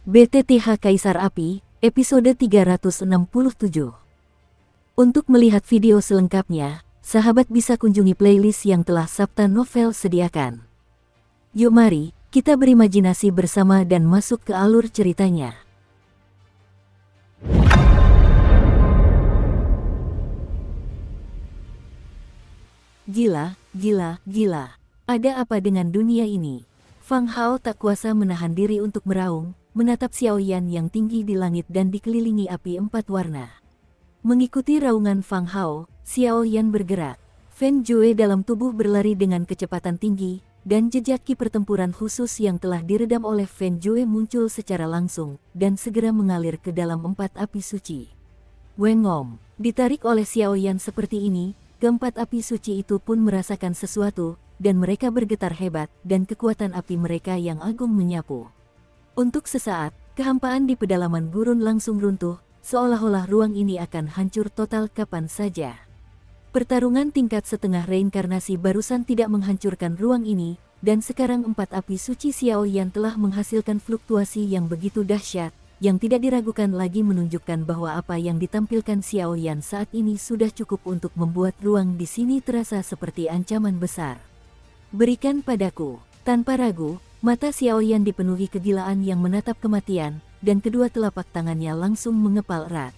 BTTH Kaisar Api, episode 367. Untuk melihat video selengkapnya, sahabat bisa kunjungi playlist yang telah Sabta Novel sediakan. Yuk mari, kita berimajinasi bersama dan masuk ke alur ceritanya. Gila, gila, gila. Ada apa dengan dunia ini? Fang Hao tak kuasa menahan diri untuk meraung, menatap Xiaoyan yang tinggi di langit dan dikelilingi api 4 warna. Mengikuti raungan Fang Hao, Xiaoyan bergerak. Fen Jue dalam tubuh berlari dengan kecepatan tinggi, dan jejak ki pertempuran khusus yang telah diredam oleh Fen Jue muncul secara langsung, dan segera mengalir ke dalam 4 api suci. Wengom, ditarik oleh Xiaoyan seperti ini, keempat api suci itu pun merasakan sesuatu, dan mereka bergetar hebat, dan kekuatan api mereka yang agung menyapu. Untuk sesaat, kehampaan di pedalaman gurun langsung runtuh, seolah-olah ruang ini akan hancur total kapan saja. Pertarungan tingkat setengah reinkarnasi barusan tidak menghancurkan ruang ini, dan sekarang 4 api suci Xiaoyan telah menghasilkan fluktuasi yang begitu dahsyat, yang tidak diragukan lagi menunjukkan bahwa apa yang ditampilkan Xiaoyan saat ini sudah cukup untuk membuat ruang di sini terasa seperti ancaman besar. Berikan padaku. Tanpa ragu, mata Xiaoyan dipenuhi kegilaan yang menatap kematian, dan kedua telapak tangannya langsung mengepal erat.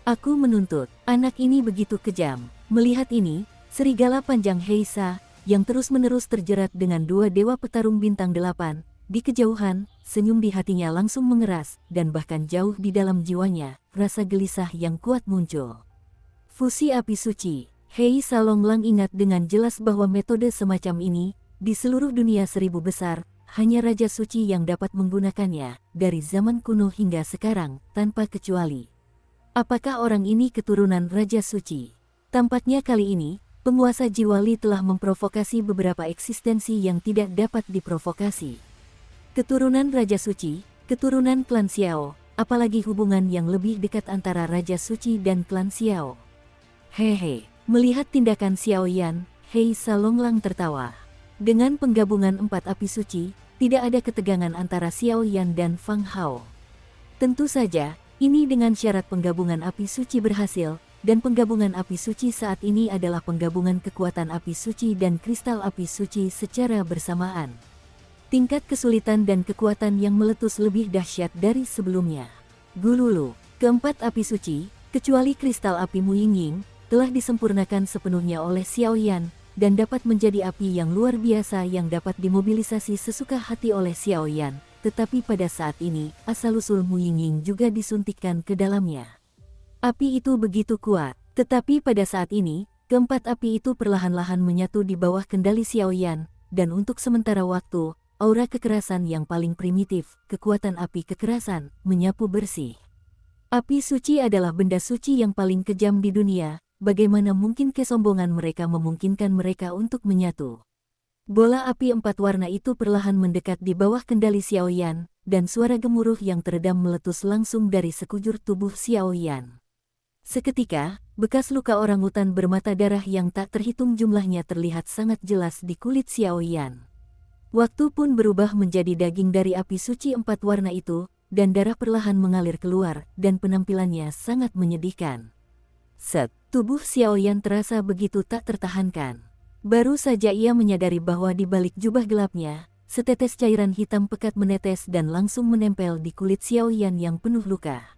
Aku menuntut, anak ini begitu kejam. Melihat ini, serigala panjang Heisa, yang terus-menerus terjerat dengan 2 dewa petarung bintang 8, di kejauhan, senyum di hatinya langsung mengeras, dan bahkan jauh di dalam jiwanya, rasa gelisah yang kuat muncul. Fusi api suci. Heisa Longlang ingat dengan jelas bahwa metode semacam ini, di seluruh dunia 1000 besar, hanya Raja Suci yang dapat menggunakannya, dari zaman kuno hingga sekarang, tanpa kecuali. Apakah orang ini keturunan Raja Suci? Tampaknya kali ini, penguasa jiwa Li telah memprovokasi beberapa eksistensi yang tidak dapat diprovokasi. Keturunan Raja Suci, keturunan klan Xiao, apalagi hubungan yang lebih dekat antara Raja Suci dan klan Xiao. Hehe. Melihat tindakan Xiaoyan, Heisa Longlang tertawa. Dengan penggabungan 4 api suci, tidak ada ketegangan antara Xiaoyan dan Fang Hao. Tentu saja, ini dengan syarat penggabungan api suci berhasil, dan penggabungan api suci saat ini adalah penggabungan kekuatan api suci dan kristal api suci secara bersamaan. Tingkat kesulitan dan kekuatan yang meletus lebih dahsyat dari sebelumnya. Gululu, keempat api suci, kecuali kristal api Muyingying, telah disempurnakan sepenuhnya oleh Xiaoyan, dan dapat menjadi api yang luar biasa yang dapat dimobilisasi sesuka hati oleh Xiaoyan, tetapi pada saat ini, asal-usul Muyingying juga disuntikkan ke dalamnya. Api itu begitu kuat, tetapi pada saat ini, keempat api itu perlahan-lahan menyatu di bawah kendali Xiaoyan, dan untuk sementara waktu, aura kekerasan yang paling primitif, kekuatan api kekerasan, menyapu bersih. Api suci adalah benda suci yang paling kejam di dunia. Bagaimana mungkin kesombongan mereka memungkinkan mereka untuk menyatu? Bola api 4 warna itu perlahan mendekat di bawah kendali Xiaoyan, dan suara gemuruh yang teredam meletus langsung dari sekujur tubuh Xiaoyan. Seketika, bekas luka orangutan bermata darah yang tak terhitung jumlahnya terlihat sangat jelas di kulit Xiaoyan. Waktu pun berubah menjadi daging dari api suci 4 warna itu, dan darah perlahan mengalir keluar, dan penampilannya sangat menyedihkan. Set, tubuh Xiaoyan terasa begitu tak tertahankan. Baru saja ia menyadari bahwa di balik jubah gelapnya, setetes cairan hitam pekat menetes dan langsung menempel di kulit Xiaoyan yang penuh luka.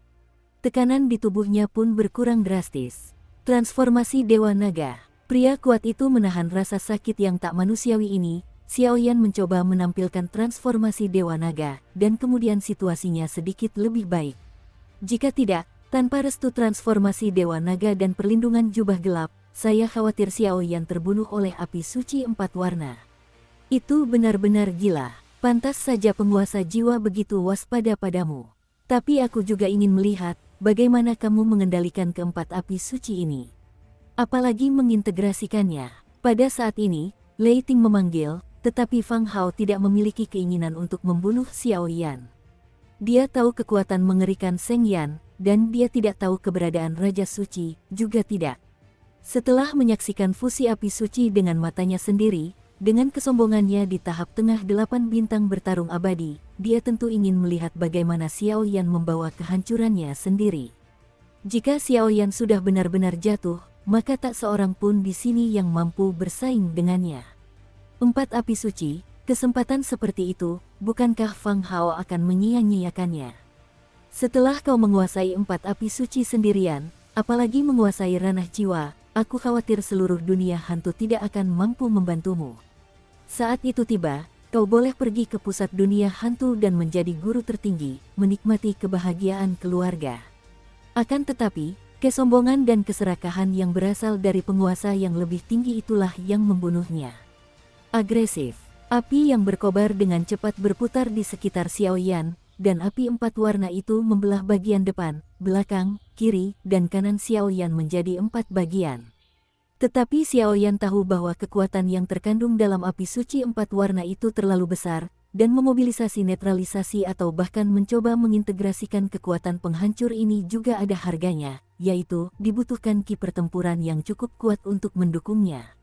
Tekanan di tubuhnya pun berkurang drastis. Transformasi Dewa Naga. Pria kuat itu menahan rasa sakit yang tak manusiawi ini. Xiaoyan mencoba menampilkan transformasi Dewa Naga, dan kemudian situasinya sedikit lebih baik. Jika tidak, tanpa restu transformasi Dewa Naga dan perlindungan jubah gelap, saya khawatir Xiaoyan terbunuh oleh api suci 4 warna. Itu benar-benar gila. Pantas saja penguasa jiwa begitu waspada padamu. Tapi aku juga ingin melihat, bagaimana kamu mengendalikan keempat api suci ini. Apalagi mengintegrasikannya. Pada saat ini, Lei Ting memanggil, tetapi Fang Hao tidak memiliki keinginan untuk membunuh Xiaoyan. Dia tahu kekuatan mengerikan Seng Yan, dan dia tidak tahu keberadaan Raja Suci, juga tidak. Setelah menyaksikan fusi api suci dengan matanya sendiri, dengan kesombongannya di tahap tengah 8 bintang bertarung abadi, dia tentu ingin melihat bagaimana Xiao Yan membawa kehancurannya sendiri. Jika Xiao Yan sudah benar-benar jatuh, maka tak seorang pun di sini yang mampu bersaing dengannya. 4 api suci, kesempatan seperti itu, bukankah Fang Hao akan menyia-nyiakannya? Setelah kau menguasai 4 api suci sendirian, apalagi menguasai ranah jiwa, aku khawatir seluruh dunia hantu tidak akan mampu membantumu. Saat itu tiba, kau boleh pergi ke pusat dunia hantu dan menjadi guru tertinggi, menikmati kebahagiaan keluarga. Akan tetapi, kesombongan dan keserakahan yang berasal dari penguasa yang lebih tinggi itulah yang membunuhnya. Agresif, api yang berkobar dengan cepat berputar di sekitar Xiao Yan, dan api 4 warna itu membelah bagian depan, belakang, kiri, dan kanan Xiao Yan menjadi 4 bagian. Tetapi Xiao Yan tahu bahwa kekuatan yang terkandung dalam api suci 4 warna itu terlalu besar, dan memobilisasi netralisasi atau bahkan mencoba mengintegrasikan kekuatan penghancur ini juga ada harganya, yaitu dibutuhkan ki pertempuran yang cukup kuat untuk mendukungnya.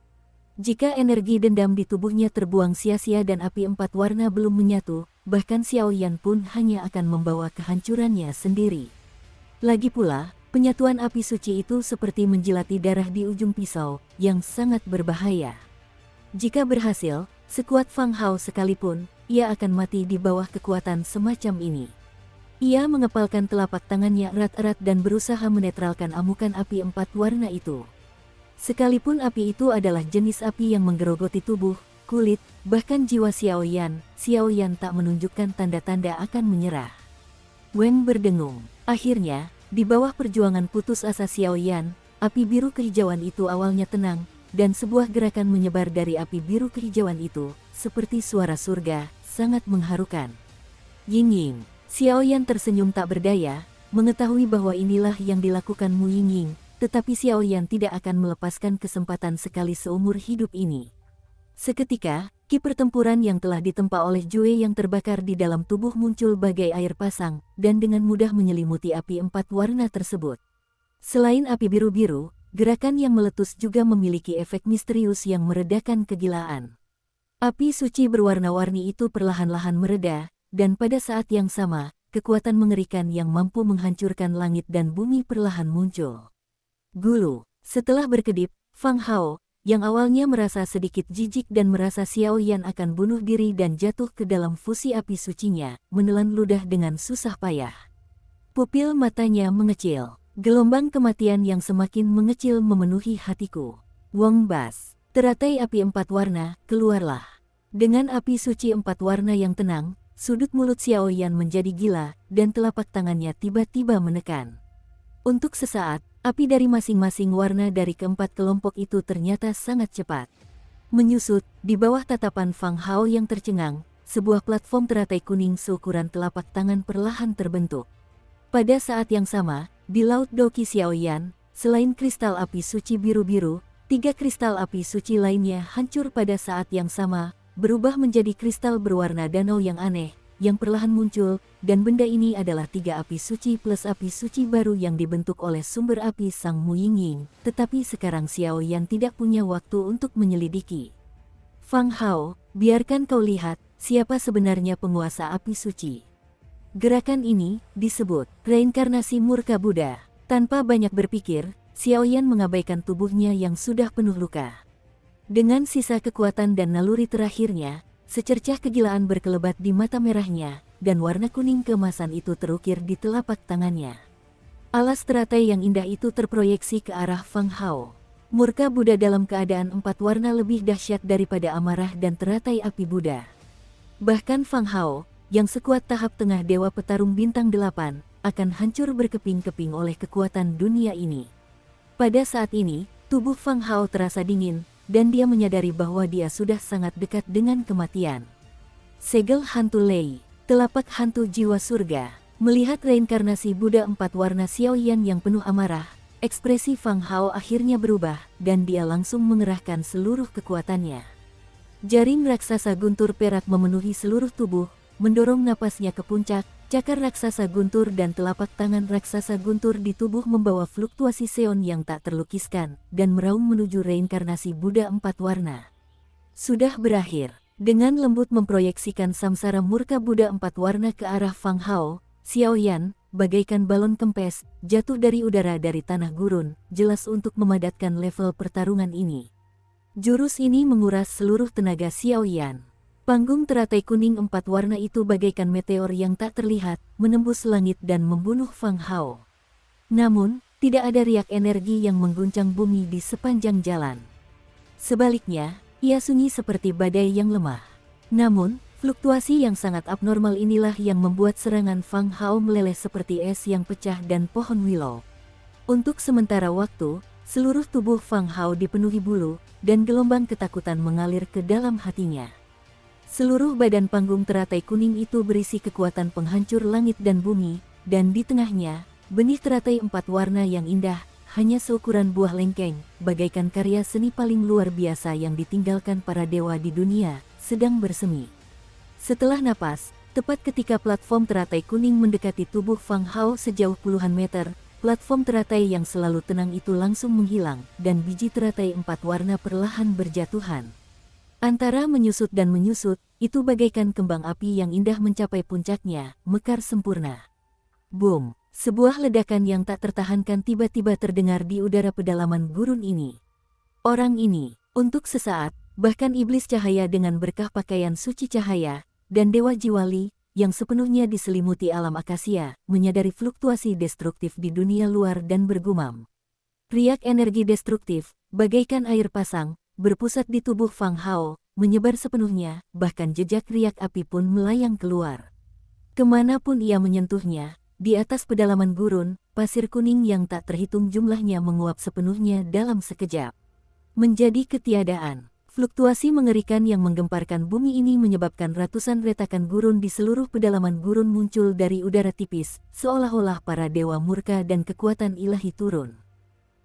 Jika energi dendam di tubuhnya terbuang sia-sia dan api 4 warna belum menyatu, bahkan Xiao Yan pun hanya akan membawa kehancurannya sendiri. Lagi pula, penyatuan api suci itu seperti menjilati darah di ujung pisau, yang sangat berbahaya. Jika berhasil, sekuat Fang Hao sekalipun, ia akan mati di bawah kekuatan semacam ini. Ia mengepalkan telapak tangannya erat-erat dan berusaha menetralkan amukan api 4 warna itu. Sekalipun api itu adalah jenis api yang menggerogoti tubuh, kulit, bahkan jiwa Xiao Yan tak menunjukkan tanda-tanda akan menyerah. Weng berdengung. Akhirnya, di bawah perjuangan putus asa Xiao Yan, api biru kehijauan itu awalnya tenang, dan sebuah gerakan menyebar dari api biru kehijauan itu, seperti suara surga, sangat mengharukan. Ying-ying, Xiao Yan tersenyum tak berdaya, mengetahui bahwa inilah yang dilakukan Mu Ying-ying, tetapi Xiao Yan tidak akan melepaskan kesempatan sekali seumur hidup ini. Seketika, ki pertempuran yang telah ditempa oleh Jue yang terbakar di dalam tubuh muncul bagai air pasang, dan dengan mudah menyelimuti api 4 warna tersebut. Selain api biru-biru, gerakan yang meletus juga memiliki efek misterius yang meredakan kegilaan. Api suci berwarna-warni itu perlahan-lahan mereda, dan pada saat yang sama, kekuatan mengerikan yang mampu menghancurkan langit dan bumi perlahan muncul. Gulu, setelah berkedip, Fang Hao, yang awalnya merasa sedikit jijik dan merasa Xiao Yan akan bunuh diri dan jatuh ke dalam fusi api sucinya, menelan ludah dengan susah payah. Pupil matanya mengecil. Gelombang kematian yang semakin mengecil memenuhi hatiku. Wong Bas, teratai api 4 warna, keluarlah. Dengan api suci 4 warna yang tenang, sudut mulut Xiao Yan menjadi gila, dan telapak tangannya tiba-tiba menekan. Untuk sesaat, api dari masing-masing warna dari keempat kelompok itu ternyata sangat cepat. Menyusut, di bawah tatapan Fang Hao yang tercengang, sebuah platform teratai kuning seukuran telapak tangan perlahan terbentuk. Pada saat yang sama, di Laut Doki Xiao Yan, selain kristal api suci biru-biru, 3 kristal api suci lainnya hancur pada saat yang sama, berubah menjadi kristal berwarna danau yang aneh, yang perlahan muncul, dan benda ini adalah 3 api suci plus api suci baru yang dibentuk oleh sumber api Sang Mu Ying-ying, tetapi sekarang Xiao Yan tidak punya waktu untuk menyelidiki. Fang Hao, biarkan kau lihat, siapa sebenarnya penguasa api suci. Gerakan ini disebut reinkarnasi murka Buddha. Tanpa banyak berpikir, Xiao Yan mengabaikan tubuhnya yang sudah penuh luka. Dengan sisa kekuatan dan naluri terakhirnya, secercah kegilaan berkelebat di mata merahnya, dan warna kuning keemasan itu terukir di telapak tangannya. Alas teratai yang indah itu terproyeksi ke arah Fang Hao. Murka Buddha dalam keadaan 4 warna lebih dahsyat daripada amarah dan teratai api Buddha. Bahkan Fang Hao, yang sekuat tahap tengah dewa petarung bintang 8, akan hancur berkeping-keping oleh kekuatan dunia ini. Pada saat ini, tubuh Fang Hao terasa dingin, dan dia menyadari bahwa dia sudah sangat dekat dengan kematian. Segel hantu Lei, telapak hantu jiwa surga, melihat reinkarnasi Buddha 4 warna Xiao Yan yang penuh amarah, ekspresi Fang Hao akhirnya berubah, dan dia langsung mengerahkan seluruh kekuatannya. Jaring raksasa guntur perak memenuhi seluruh tubuh, mendorong napasnya ke puncak. Cakar raksasa guntur dan telapak tangan raksasa guntur di tubuh membawa fluktuasi seon yang tak terlukiskan, dan meraung menuju reinkarnasi Buddha 4 warna. Sudah berakhir. Dengan lembut memproyeksikan samsara murka Buddha 4 warna ke arah Fang Hao, Xiaoyan, bagaikan balon kempes, jatuh dari udara dari tanah gurun, jelas untuk memadatkan level pertarungan ini. Jurus ini menguras seluruh tenaga Xiaoyan. Panggung teratai kuning 4 warna itu bagaikan meteor yang tak terlihat, menembus langit dan membunuh Fang Hao. Namun, tidak ada riak energi yang mengguncang bumi di sepanjang jalan. Sebaliknya, ia sunyi seperti badai yang lemah. Namun, fluktuasi yang sangat abnormal inilah yang membuat serangan Fang Hao meleleh seperti es yang pecah dan pohon willow. Untuk sementara waktu, seluruh tubuh Fang Hao dipenuhi bulu, dan gelombang ketakutan mengalir ke dalam hatinya. Seluruh badan panggung teratai kuning itu berisi kekuatan penghancur langit dan bumi, dan di tengahnya, benih teratai 4 warna yang indah, hanya seukuran buah lengkeng, bagaikan karya seni paling luar biasa yang ditinggalkan para dewa di dunia, sedang bersemi. Setelah napas, tepat ketika platform teratai kuning mendekati tubuh Fang Hao sejauh puluhan meter, platform teratai yang selalu tenang itu langsung menghilang, dan biji teratai 4 warna perlahan berjatuhan. Antara menyusut dan menyusut, itu bagaikan kembang api yang indah mencapai puncaknya, mekar sempurna. Boom! Sebuah ledakan yang tak tertahankan tiba-tiba terdengar di udara pedalaman gurun ini. Orang ini, untuk sesaat, bahkan iblis cahaya dengan berkah pakaian suci cahaya, dan dewa jiwali, yang sepenuhnya diselimuti alam akasia, menyadari fluktuasi destruktif di dunia luar dan bergumam. Riak energi destruktif, bagaikan air pasang, berpusat di tubuh Fang Hao, menyebar sepenuhnya, bahkan jejak riak api pun melayang keluar. Kemanapun ia menyentuhnya, di atas pedalaman gurun, pasir kuning yang tak terhitung jumlahnya menguap sepenuhnya dalam sekejap. Menjadi ketiadaan, fluktuasi mengerikan yang menggemparkan bumi ini menyebabkan ratusan retakan gurun di seluruh pedalaman gurun muncul dari udara tipis, seolah-olah para dewa murka dan kekuatan ilahi turun.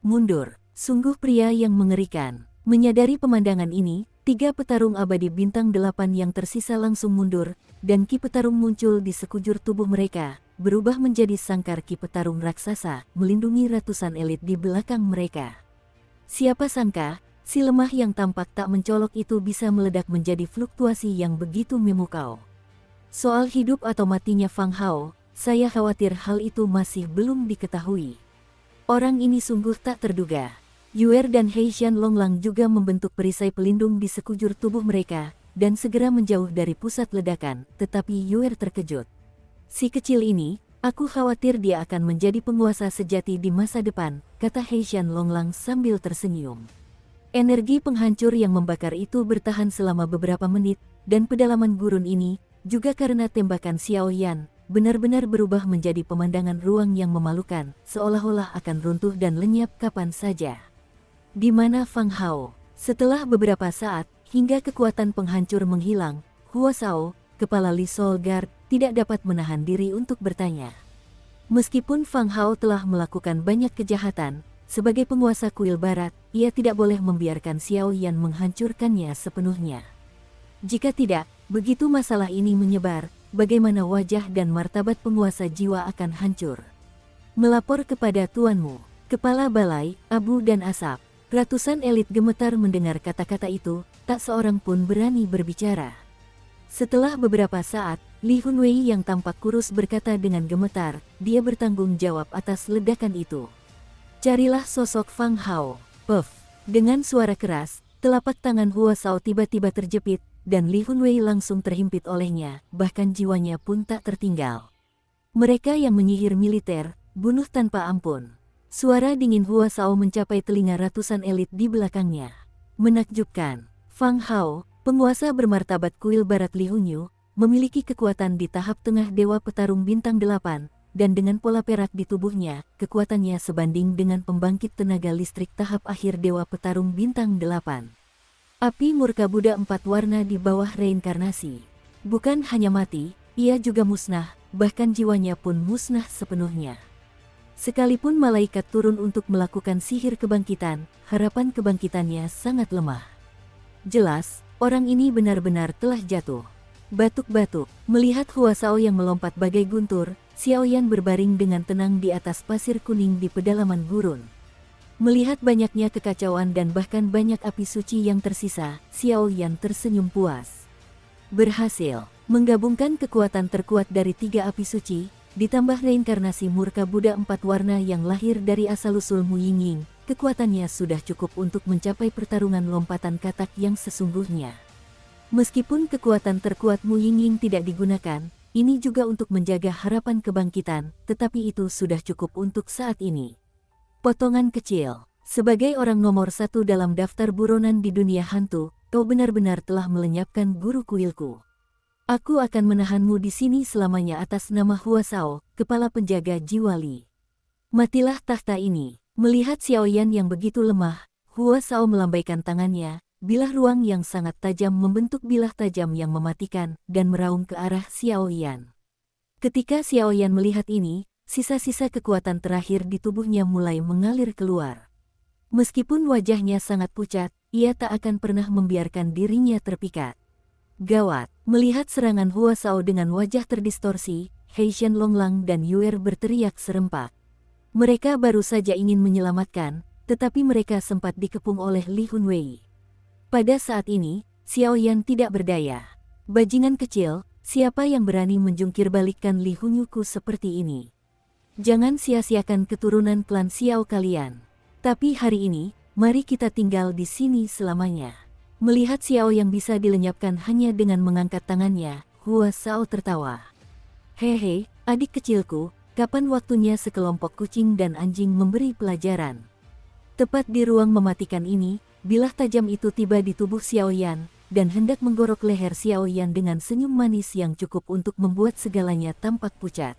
Mundur, sungguh pria yang mengerikan. Menyadari pemandangan ini, 3 petarung abadi bintang 8 yang tersisa langsung mundur, dan ki petarung muncul di sekujur tubuh mereka, berubah menjadi sangkar ki petarung raksasa, melindungi ratusan elit di belakang mereka. Siapa sangka, si lemah yang tampak tak mencolok itu bisa meledak menjadi fluktuasi yang begitu memukau. Soal hidup atau matinya Fang Hao, saya khawatir hal itu masih belum diketahui. Orang ini sungguh tak terduga. Yuer dan Heishan Longlang juga membentuk perisai pelindung di sekujur tubuh mereka, dan segera menjauh dari pusat ledakan, tetapi Yuer terkejut. Si kecil ini, aku khawatir dia akan menjadi penguasa sejati di masa depan, kata Heishan Longlang sambil tersenyum. Energi penghancur yang membakar itu bertahan selama beberapa menit, dan pedalaman gurun ini, juga karena tembakan Xiaoyan, benar-benar berubah menjadi pemandangan ruang yang memalukan, seolah-olah akan runtuh dan lenyap kapan saja. Di mana Fang Hao? Setelah beberapa saat, hingga kekuatan penghancur menghilang, Hua Shao, kepala Li Soul Guard, tidak dapat menahan diri untuk bertanya. Meskipun Fang Hao telah melakukan banyak kejahatan, sebagai penguasa kuil barat, ia tidak boleh membiarkan Xiaoyan menghancurkannya sepenuhnya. Jika tidak, begitu masalah ini menyebar, bagaimana wajah dan martabat penguasa jiwa akan hancur. Melapor kepada tuanmu, kepala balai, abu dan asap. Ratusan elit gemetar mendengar kata-kata itu, tak seorang pun berani berbicara. Setelah beberapa saat, Li Hunwei yang tampak kurus berkata dengan gemetar, dia bertanggung jawab atas ledakan itu. Carilah sosok Fang Hao. Puff. Dengan suara keras, telapak tangan Hua Shao tiba-tiba terjepit, dan Li Hunwei langsung terhimpit olehnya, bahkan jiwanya pun tak tertinggal. Mereka yang menyihir militer, bunuh tanpa ampun. Suara dingin Hua Shao mencapai telinga ratusan elit di belakangnya. Menakjubkan, Fang Hao, penguasa bermartabat kuil barat Li Hunyu, memiliki kekuatan di tahap tengah dewa petarung bintang 8, dan dengan pola perak di tubuhnya, kekuatannya sebanding dengan pembangkit tenaga listrik tahap akhir dewa petarung bintang 8. Api murka Buddha 4 warna di bawah reinkarnasi. Bukan hanya mati, ia juga musnah, bahkan jiwanya pun musnah sepenuhnya. Sekalipun malaikat turun untuk melakukan sihir kebangkitan, harapan kebangkitannya sangat lemah. Jelas, orang ini benar-benar telah jatuh. Batuk-batuk, melihat Hua Shao yang melompat bagai guntur, Xiaoyan berbaring dengan tenang di atas pasir kuning di pedalaman gurun. Melihat banyaknya kekacauan dan bahkan banyak api suci yang tersisa, Xiao Yan tersenyum puas. Berhasil menggabungkan kekuatan terkuat dari 3 api suci, ditambah reinkarnasi murka Buddha 4 warna yang lahir dari asal-usul Mu Yingying, kekuatannya sudah cukup untuk mencapai pertarungan lompatan katak yang sesungguhnya. Meskipun kekuatan terkuat Mu Yingying tidak digunakan, ini juga untuk menjaga harapan kebangkitan, tetapi itu sudah cukup untuk saat ini. Potongan kecil. Sebagai orang nomor 1 dalam daftar buronan di dunia hantu, kau benar-benar telah melenyapkan guru kuilku. Aku akan menahanmu di sini selamanya atas nama Hua Shao, kepala penjaga jiwa Li. Matilah tahta ini. Melihat Xiao Yan yang begitu lemah, Hua Shao melambaikan tangannya, bilah ruang yang sangat tajam membentuk bilah tajam yang mematikan, dan meraung ke arah Xiao Yan. Ketika Xiao Yan melihat ini, sisa-sisa kekuatan terakhir di tubuhnya mulai mengalir keluar. Meskipun wajahnya sangat pucat, ia tak akan pernah membiarkan dirinya terpikat. Gawat, melihat serangan Hua Shao dengan wajah terdistorsi, Heishan Longlang dan Yuer berteriak serempak. Mereka baru saja ingin menyelamatkan, tetapi mereka sempat dikepung oleh Li Hunwei. Pada saat ini, Xiao Yan tidak berdaya. Bajingan kecil, siapa yang berani menjungkir balikkan Li Hunyuku seperti ini? Jangan sia-siakan keturunan klan Xiao kalian. Tapi hari ini, mari kita tinggal di sini selamanya. Melihat Xiao yang bisa dilenyapkan hanya dengan mengangkat tangannya, Hua Shao tertawa. Hehe, adik kecilku, kapan waktunya sekelompok kucing dan anjing memberi pelajaran? Tepat di ruang mematikan ini, bilah tajam itu tiba di tubuh Xiao Yan, dan hendak menggorok leher Xiao Yan dengan senyum manis yang cukup untuk membuat segalanya tampak pucat.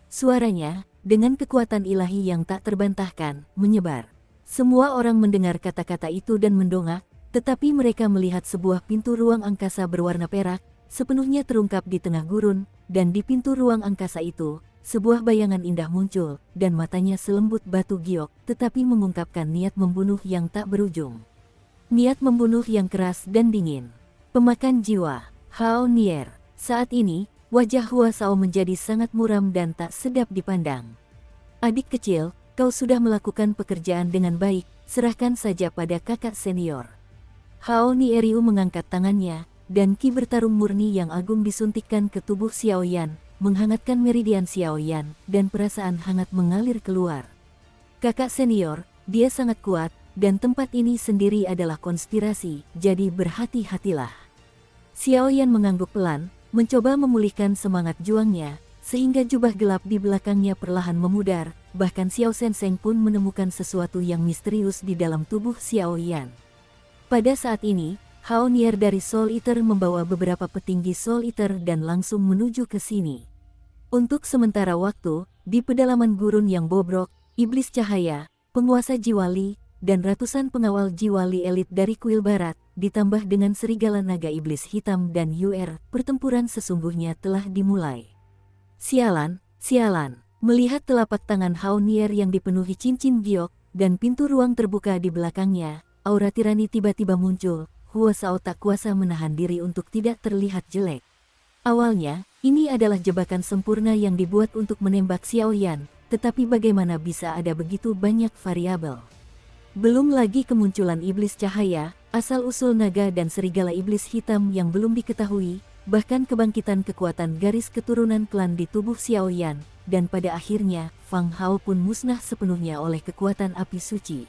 Suaranya, dengan kekuatan ilahi yang tak terbantahkan, menyebar. Semua orang mendengar kata-kata itu dan mendongak, tetapi mereka melihat sebuah pintu ruang angkasa berwarna perak, sepenuhnya terungkap di tengah gurun, dan di pintu ruang angkasa itu, sebuah bayangan indah muncul, dan matanya selembut batu giok, tetapi mengungkapkan niat membunuh yang tak berujung. Niat membunuh yang keras dan dingin. Pemakan jiwa, Hao Nier. Saat ini, wajah Hua Shao menjadi sangat muram dan tak sedap dipandang. Adik kecil, kau sudah melakukan pekerjaan dengan baik, serahkan saja pada kakak senior. Hao Nieriu mengangkat tangannya, dan ki bertarung murni yang agung disuntikkan ke tubuh Xiao Yan, menghangatkan meridian Xiao Yan, dan perasaan hangat mengalir keluar. Kakak senior, dia sangat kuat, dan tempat ini sendiri adalah konspirasi, jadi berhati-hatilah. Xiao Yan mengangguk pelan, mencoba memulihkan semangat juangnya, sehingga jubah gelap di belakangnya perlahan memudar, bahkan Xiao Senseng pun menemukan sesuatu yang misterius di dalam tubuh Xiao Yan. Pada saat ini, Hao Nier dari Soul Eater membawa beberapa petinggi Soul Eater dan langsung menuju ke sini. Untuk sementara waktu, di pedalaman gurun yang bobrok, Iblis Cahaya, penguasa jiwa Li, dan ratusan pengawal jiwa Li elit dari kuil barat, ditambah dengan serigala naga iblis hitam dan Yuer, pertempuran sesungguhnya telah dimulai. Sialan, sialan, melihat telapak tangan Hao Nier yang dipenuhi cincin giok, dan pintu ruang terbuka di belakangnya, aura tirani tiba-tiba muncul. Hua Shao tak kuasa menahan diri untuk tidak terlihat jelek. Awalnya, ini adalah jebakan sempurna yang dibuat untuk menembak Xiao Yan, tetapi bagaimana bisa ada begitu banyak variabel? Belum lagi kemunculan iblis cahaya, asal-usul naga dan serigala iblis hitam yang belum diketahui, bahkan kebangkitan kekuatan garis keturunan klan di tubuh Xiao Yan, dan pada akhirnya, Fang Hao pun musnah sepenuhnya oleh kekuatan api suci.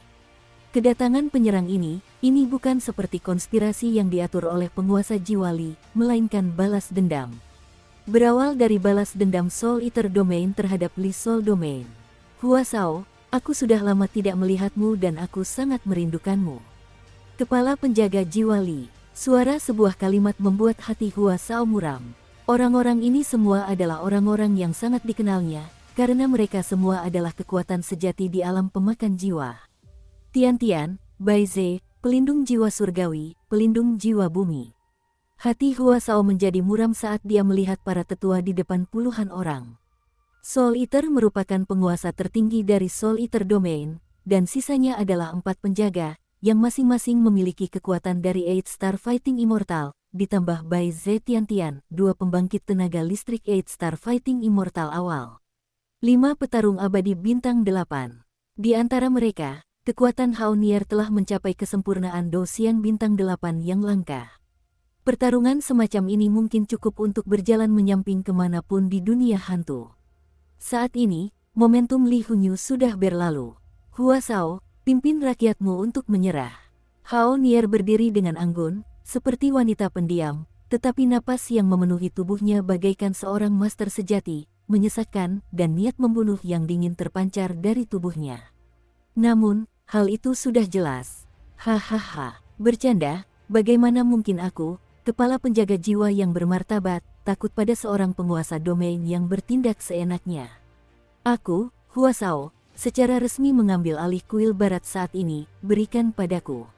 Kedatangan penyerang ini bukan seperti konspirasi yang diatur oleh penguasa jiwa Li, melainkan balas dendam. Berawal dari balas dendam Soul Eater Domain terhadap Li Soul Domain. Hua Shao, aku sudah lama tidak melihatmu dan aku sangat merindukanmu. Kepala penjaga jiwa Li, suara sebuah kalimat membuat hati Hua Shao muram. Orang-orang ini semua adalah orang-orang yang sangat dikenalnya, karena mereka semua adalah kekuatan sejati di alam pemakan jiwa. Tian-Tian, Bai Ze, pelindung jiwa surgawi, pelindung jiwa bumi. Hati Hua Shao menjadi muram saat dia melihat para tetua di depan puluhan orang. Soul Eater merupakan penguasa tertinggi dari Soul Eater Domain, dan sisanya adalah 4 penjaga, yang masing-masing memiliki kekuatan dari 8 Star Fighting Immortal, ditambah Bai Ze Tian-Tian, 2 pembangkit tenaga listrik 8 Star Fighting Immortal awal. 5 petarung abadi bintang 8. Di antara mereka, kekuatan Haonier telah mencapai kesempurnaan Dosian bintang 8 yang langka. Pertarungan semacam ini mungkin cukup untuk berjalan menyamping kemanapun di dunia hantu. Saat ini, momentum Li Hunyu sudah berlalu. Hua Shao, pimpin rakyatmu untuk menyerah. Haonier berdiri dengan anggun, seperti wanita pendiam, tetapi napas yang memenuhi tubuhnya bagaikan seorang master sejati, menyesakkan, dan niat membunuh yang dingin terpancar dari tubuhnya. Namun, hal itu sudah jelas. Hahaha, bercanda, bagaimana mungkin aku, kepala penjaga jiwa yang bermartabat, takut pada seorang penguasa domain yang bertindak seenaknya. Aku, Hua Shao, secara resmi mengambil alih kuil barat saat ini, berikan padaku.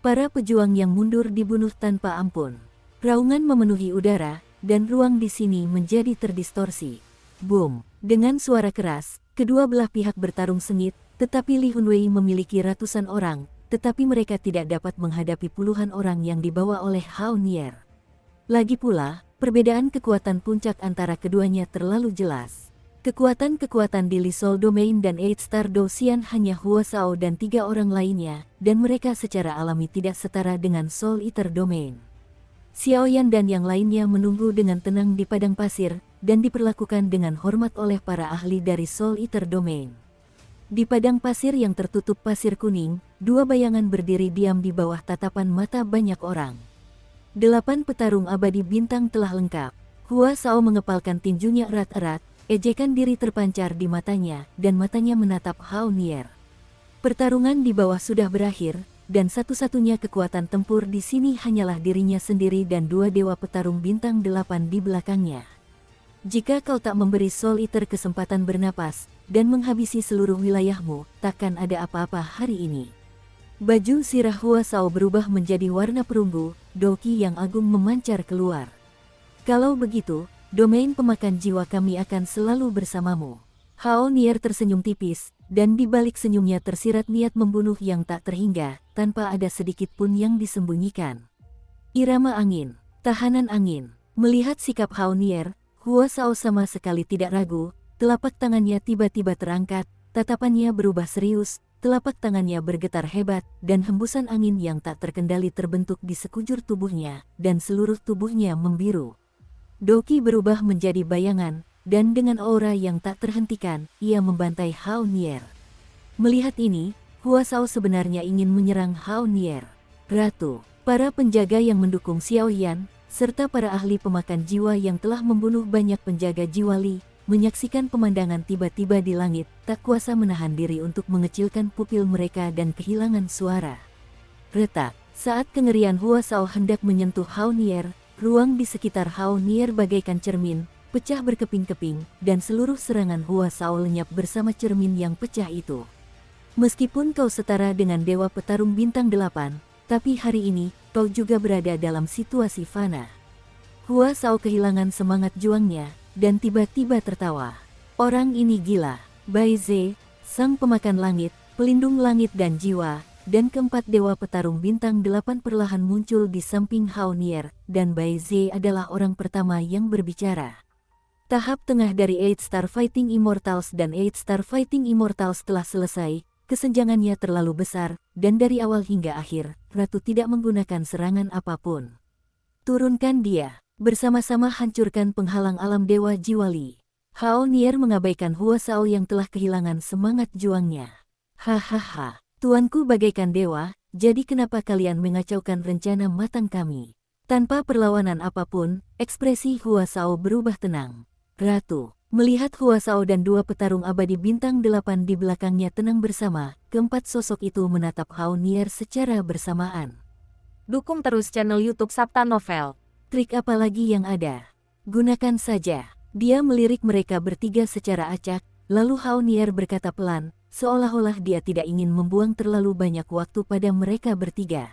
Para pejuang yang mundur dibunuh tanpa ampun. Raungan memenuhi udara, dan ruang di sini menjadi terdistorsi. Boom! Dengan suara keras, kedua belah pihak bertarung sengit, tetapi Li Hunwei memiliki ratusan orang, tetapi mereka tidak dapat menghadapi puluhan orang yang dibawa oleh Haonier. Lagi pula, perbedaan kekuatan puncak antara keduanya terlalu jelas. Kekuatan-kekuatan di Li Soul Domain dan 8 Star Dosian hanya Hua Shao dan 3 orang lainnya, dan mereka secara alami tidak setara dengan Soul Eater Domain. Xiaoyan dan yang lainnya menunggu dengan tenang di padang pasir, dan diperlakukan dengan hormat oleh para ahli dari Soul Eater Domain. Di padang pasir yang tertutup pasir kuning, dua bayangan berdiri diam di bawah tatapan mata banyak orang. 8 petarung abadi bintang telah lengkap. Hua Shao mengepalkan tinjunya erat-erat, ejekan diri terpancar di matanya, dan matanya menatap Haonier. Pertarungan di bawah sudah berakhir, dan satu-satunya kekuatan tempur di sini hanyalah dirinya sendiri dan 2 dewa petarung bintang 8 di belakangnya. Jika kau tak memberi Soul Eater kesempatan bernapas, dan menghabisi seluruh wilayahmu, takkan ada apa-apa hari ini. Baju sirah Hua Shao berubah menjadi warna perunggu, doki yang agung memancar keluar. Kalau begitu, domain pemakan jiwa kami akan selalu bersamamu. Haonier tersenyum tipis, dan di balik senyumnya tersirat niat membunuh yang tak terhingga, tanpa ada sedikit pun yang disembunyikan. Irama angin, tahanan angin. Melihat sikap Haonier, Hua Shao sama sekali tidak ragu, telapak tangannya tiba-tiba terangkat, tatapannya berubah serius, telapak tangannya bergetar hebat, dan hembusan angin yang tak terkendali terbentuk di sekujur tubuhnya, dan seluruh tubuhnya membiru. Doki berubah menjadi bayangan, dan dengan aura yang tak terhentikan, ia membantai Haonier. Melihat ini, Hua Shao sebenarnya ingin menyerang Haonier. Ratu, para penjaga yang mendukung Xiaoyan, serta para ahli pemakan jiwa yang telah membunuh banyak penjaga jiwa Li, menyaksikan pemandangan tiba-tiba di langit, tak kuasa menahan diri untuk mengecilkan pupil mereka dan kehilangan suara. Retak, saat kengerian Hua Shao hendak menyentuh Haonier, ruang di sekitar Haonier bagaikan cermin, pecah berkeping-keping, dan seluruh serangan Hua Shao lenyap bersama cermin yang pecah itu. Meskipun kau setara dengan Dewa Petarung Bintang 8, tapi hari ini, kau juga berada dalam situasi fana. Hua Shao kehilangan semangat juangnya, dan tiba-tiba tertawa. Orang ini gila. Bai Ze, sang pemakan langit, pelindung langit dan jiwa, dan keempat Dewa Petarung Bintang 8 perlahan muncul di samping Haonier, dan Bai Ze adalah orang pertama yang berbicara. Tahap tengah dari 8 Star Fighting Immortals dan 8 Star Fighting Immortals telah selesai, kesenjangannya terlalu besar, dan dari awal hingga akhir, Ratu tidak menggunakan serangan apapun. Turunkan dia, bersama-sama hancurkan penghalang alam Dewa Jiwa Li. Haonier mengabaikan Hua Shao yang telah kehilangan semangat juangnya. Hahaha, tuanku bagaikan dewa, jadi kenapa kalian mengacaukan rencana matang kami? Tanpa perlawanan apapun, ekspresi Hua Shao berubah tenang. Ratu, melihat Hua Shao dan 2 petarung abadi bintang 8 di belakangnya tenang bersama, keempat sosok itu menatap Haonier secara bersamaan. Dukung terus channel YouTube Sabta Novel. Trik apa lagi yang ada? Gunakan saja. Dia melirik mereka bertiga secara acak, lalu Haonier berkata pelan, seolah-olah dia tidak ingin membuang terlalu banyak waktu pada mereka bertiga.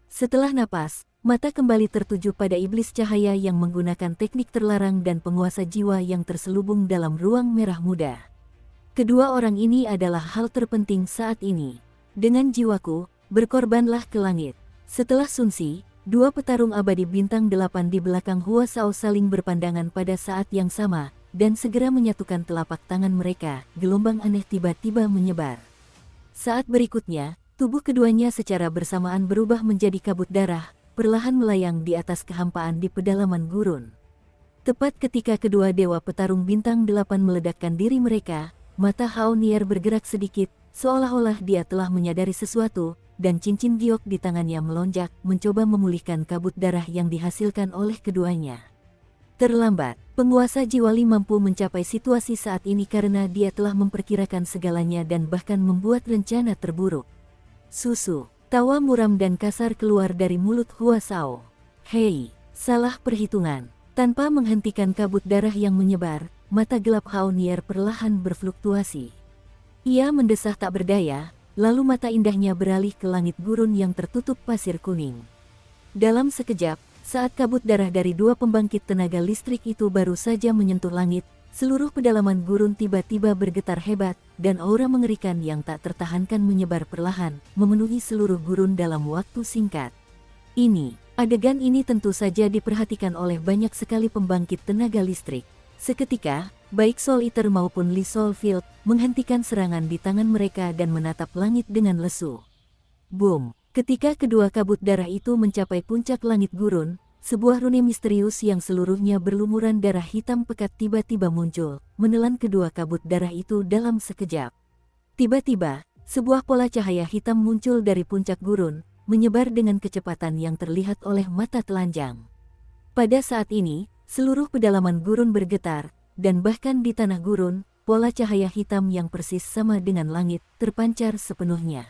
Setelah napas, mata kembali tertuju pada iblis cahaya yang menggunakan teknik terlarang dan penguasa jiwa yang terselubung dalam ruang merah muda. Kedua orang ini adalah hal terpenting saat ini. Dengan jiwaku, berkorbanlah ke langit. Setelah Sunsi, 2 petarung abadi bintang 8 di belakang Hua Shao saling berpandangan pada saat yang sama, dan segera menyatukan telapak tangan mereka, gelombang aneh tiba-tiba menyebar. Saat berikutnya, tubuh keduanya secara bersamaan berubah menjadi kabut darah, perlahan melayang di atas kehampaan di pedalaman gurun. Tepat ketika kedua dewa petarung bintang 8 meledakkan diri mereka, mata Hao Nier bergerak sedikit, seolah-olah dia telah menyadari sesuatu, dan cincin giok di tangannya melonjak, mencoba memulihkan kabut darah yang dihasilkan oleh keduanya. Terlambat, penguasa jiwa Li mampu mencapai situasi saat ini karena dia telah memperkirakan segalanya dan bahkan membuat rencana terburuk. Susu, tawa muram dan kasar keluar dari mulut Hua Sao. Hei, salah perhitungan. Tanpa menghentikan kabut darah yang menyebar, mata gelap Hao Nier perlahan berfluktuasi. Ia mendesah tak berdaya, lalu mata indahnya beralih ke langit gurun yang tertutup pasir kuning. Dalam sekejap, saat kabut darah dari dua pembangkit tenaga listrik itu baru saja menyentuh langit, seluruh pedalaman gurun tiba-tiba bergetar hebat, dan aura mengerikan yang tak tertahankan menyebar perlahan, memenuhi seluruh gurun dalam waktu singkat. Adegan ini tentu saja diperhatikan oleh banyak sekali pembangkit tenaga listrik. Seketika, baik Soul Eater maupun Li Soulfield menghentikan serangan di tangan mereka dan menatap langit dengan lesu. Boom! Ketika kedua kabut darah itu mencapai puncak langit gurun, sebuah rune misterius yang seluruhnya berlumuran darah hitam pekat tiba-tiba muncul, menelan kedua kabut darah itu dalam sekejap. Tiba-tiba, sebuah pola cahaya hitam muncul dari puncak gurun, menyebar dengan kecepatan yang terlihat oleh mata telanjang. Pada saat ini, seluruh pedalaman gurun bergetar, dan bahkan di tanah gurun, pola cahaya hitam yang persis sama dengan langit terpancar sepenuhnya.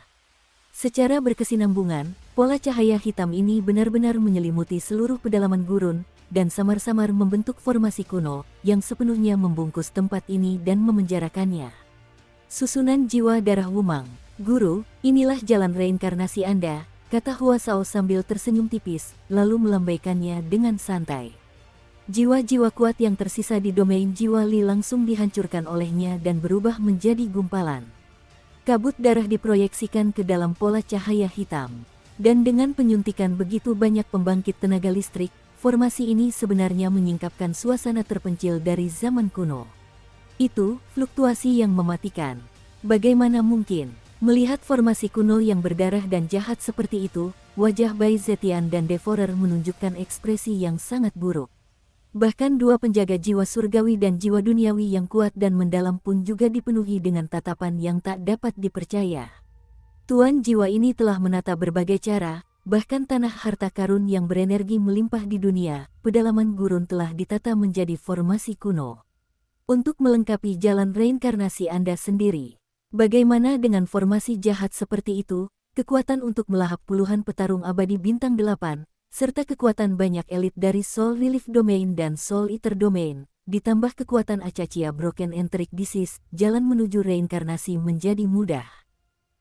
Secara berkesinambungan, pola cahaya hitam ini benar-benar menyelimuti seluruh pedalaman gurun, dan samar-samar membentuk formasi kuno, yang sepenuhnya membungkus tempat ini dan memenjarakannya. Susunan jiwa darah Wumang. Guru, inilah jalan reinkarnasi Anda, kata Hua Sao sambil tersenyum tipis, lalu melambaikannya dengan santai. Jiwa-jiwa kuat yang tersisa di domain jiwa Li langsung dihancurkan olehnya dan berubah menjadi gumpalan. Kabut darah diproyeksikan ke dalam pola cahaya hitam. Dan dengan penyuntikan begitu banyak pembangkit tenaga listrik, formasi ini sebenarnya menyingkapkan suasana terpencil dari zaman kuno. Itu fluktuasi yang mematikan. Bagaimana mungkin? Melihat formasi kuno yang berdarah dan jahat seperti itu, wajah Bai Zetian dan Devourer menunjukkan ekspresi yang sangat buruk. Bahkan dua penjaga jiwa surgawi dan jiwa duniawi yang kuat dan mendalam pun juga dipenuhi dengan tatapan yang tak dapat dipercaya. Tuan jiwa ini telah menata berbagai cara, bahkan tanah harta karun yang berenergi melimpah di dunia, pedalaman gurun telah ditata menjadi formasi kuno. Untuk melengkapi jalan reinkarnasi Anda sendiri, bagaimana dengan formasi jahat seperti itu, kekuatan untuk melahap puluhan petarung abadi bintang 8, serta kekuatan banyak elit dari Soul Relief Domain dan Soul Eater Domain, ditambah kekuatan Acaccia Broken Enteric Disease, jalan menuju reinkarnasi menjadi mudah.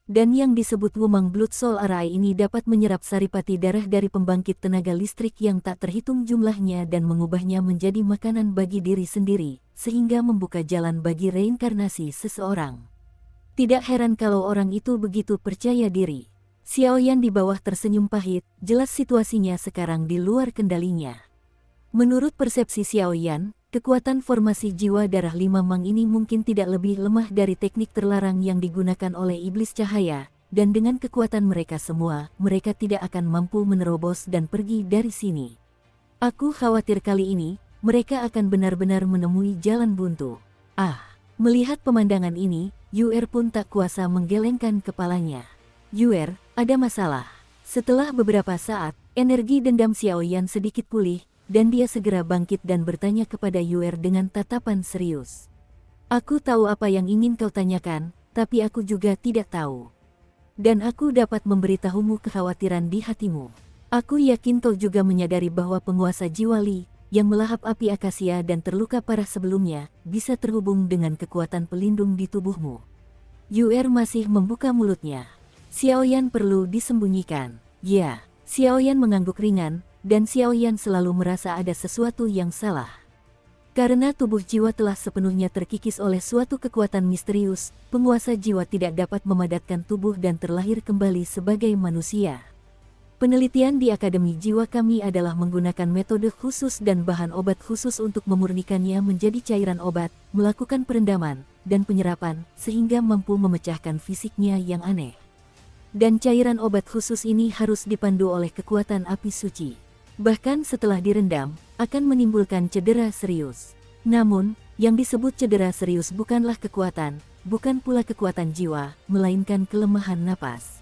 Dan yang disebut Wumang Blood Soul Array ini dapat menyerap saripati darah dari pembangkit tenaga listrik yang tak terhitung jumlahnya dan mengubahnya menjadi makanan bagi diri sendiri, sehingga membuka jalan bagi reinkarnasi seseorang. Tidak heran kalau orang itu begitu percaya diri. Xiaoyan di bawah tersenyum pahit, jelas situasinya sekarang di luar kendalinya. Menurut persepsi Xiaoyan, kekuatan formasi jiwa darah Lima Mang ini mungkin tidak lebih lemah dari teknik terlarang yang digunakan oleh iblis cahaya, dan dengan kekuatan mereka semua, mereka tidak akan mampu menerobos dan pergi dari sini. Aku khawatir kali ini, mereka akan benar-benar menemui jalan buntu. Melihat pemandangan ini, Yuer pun tak kuasa menggelengkan kepalanya. Yuer, ada masalah. Setelah beberapa saat, energi dendam Xiaoyan sedikit pulih, dan dia segera bangkit dan bertanya kepada Yuer dengan tatapan serius. Aku tahu apa yang ingin kau tanyakan, tapi aku juga tidak tahu. Dan aku dapat memberitahumu kekhawatiran di hatimu. Aku yakin kau juga menyadari bahwa penguasa jiwa Li, yang melahap api akasia dan terluka parah sebelumnya, bisa terhubung dengan kekuatan pelindung di tubuhmu. Yuer masih membuka mulutnya. Xiaoyan perlu disembunyikan. Ya, Xiaoyan mengangguk ringan, dan Xiaoyan selalu merasa ada sesuatu yang salah. Karena tubuh jiwa telah sepenuhnya terkikis oleh suatu kekuatan misterius, penguasa jiwa tidak dapat memadatkan tubuh dan terlahir kembali sebagai manusia. Penelitian di Akademi Jiwa kami adalah menggunakan metode khusus dan bahan obat khusus untuk memurnikannya menjadi cairan obat, melakukan perendaman, dan penyerapan, sehingga mampu memecahkan fisiknya yang aneh. Dan cairan obat khusus ini harus dipandu oleh kekuatan api suci. Bahkan setelah direndam, akan menimbulkan cedera serius. Namun, yang disebut cedera serius bukanlah kekuatan, bukan pula kekuatan jiwa, melainkan kelemahan napas.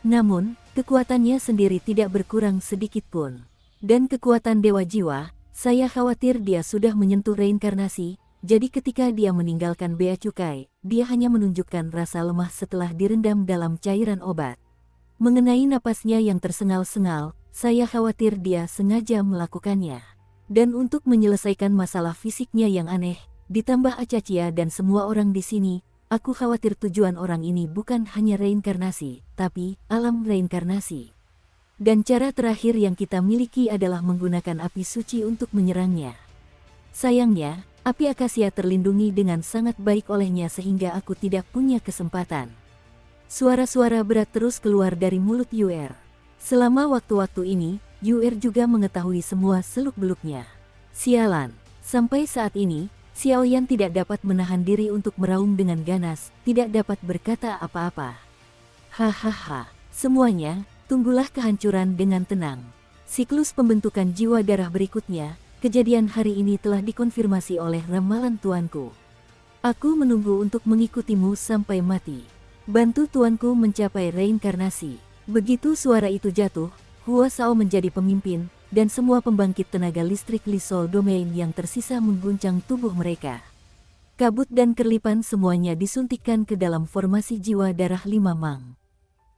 Namun, kekuatannya sendiri tidak berkurang sedikit pun. Dan kekuatan dewa jiwa, saya khawatir dia sudah menyentuh reinkarnasi, jadi ketika dia meninggalkan bea cukai, dia hanya menunjukkan rasa lemah setelah direndam dalam cairan obat. Mengenai napasnya yang tersengal-sengal, saya khawatir dia sengaja melakukannya. Dan untuk menyelesaikan masalah fisiknya yang aneh, ditambah Acacia dan semua orang di sini, aku khawatir tujuan orang ini bukan hanya reinkarnasi, tapi alam reinkarnasi. Dan cara terakhir yang kita miliki adalah menggunakan api suci untuk menyerangnya. Sayangnya, api akasia terlindungi dengan sangat baik olehnya sehingga aku tidak punya kesempatan. Suara-suara berat terus keluar dari mulut Yuer. Selama waktu-waktu ini, Yuer juga mengetahui semua seluk-beluknya. Sialan, sampai saat ini, Xiaoyan tidak dapat menahan diri untuk meraung dengan ganas, tidak dapat berkata apa-apa. Hahaha, semuanya, tunggulah kehancuran dengan tenang. Siklus pembentukan jiwa darah berikutnya, kejadian hari ini telah dikonfirmasi oleh ramalan tuanku. Aku menunggu untuk mengikutimu sampai mati. Bantu tuanku mencapai reinkarnasi. Begitu suara itu jatuh, Hua Shao menjadi pemimpin, dan semua pembangkit tenaga listrik Li Sol Domain yang tersisa mengguncang tubuh mereka. Kabut dan kerlipan semuanya disuntikkan ke dalam formasi jiwa darah 5 Mang.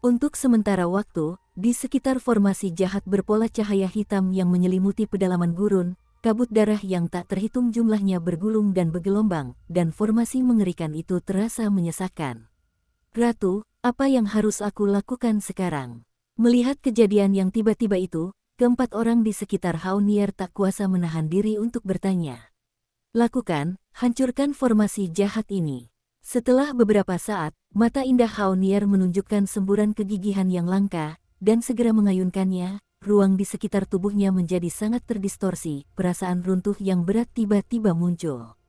Untuk sementara waktu, di sekitar formasi jahat berpola cahaya hitam yang menyelimuti pedalaman gurun, kabut darah yang tak terhitung jumlahnya bergulung dan bergelombang, dan formasi mengerikan itu terasa menyesakkan. Ratu, apa yang harus aku lakukan sekarang? Melihat kejadian yang tiba-tiba itu, keempat orang di sekitar Haonier tak kuasa menahan diri untuk bertanya. Lakukan, hancurkan formasi jahat ini. Setelah beberapa saat, mata indah Haonier menunjukkan semburan kegigihan yang langka, dan segera mengayunkannya, ruang di sekitar tubuhnya menjadi sangat terdistorsi, perasaan runtuh yang berat tiba-tiba muncul.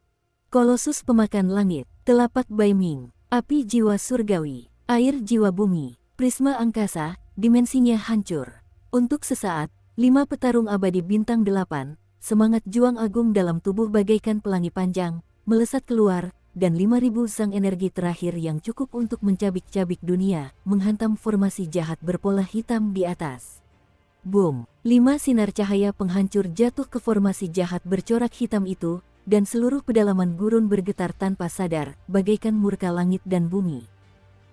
Kolosus pemakan langit, telapak Baiming, api jiwa surgawi, air jiwa bumi, prisma angkasa, dimensinya hancur. Untuk sesaat, 5 petarung abadi bintang 8, semangat juang agung dalam tubuh bagaikan pelangi panjang, melesat keluar, dan 5.000 sang energi terakhir yang cukup untuk mencabik-cabik dunia, menghantam formasi jahat berpola hitam di atas. Boom! 5 sinar cahaya penghancur jatuh ke formasi jahat bercorak hitam itu, dan seluruh pedalaman gurun bergetar tanpa sadar, bagaikan murka langit dan bumi.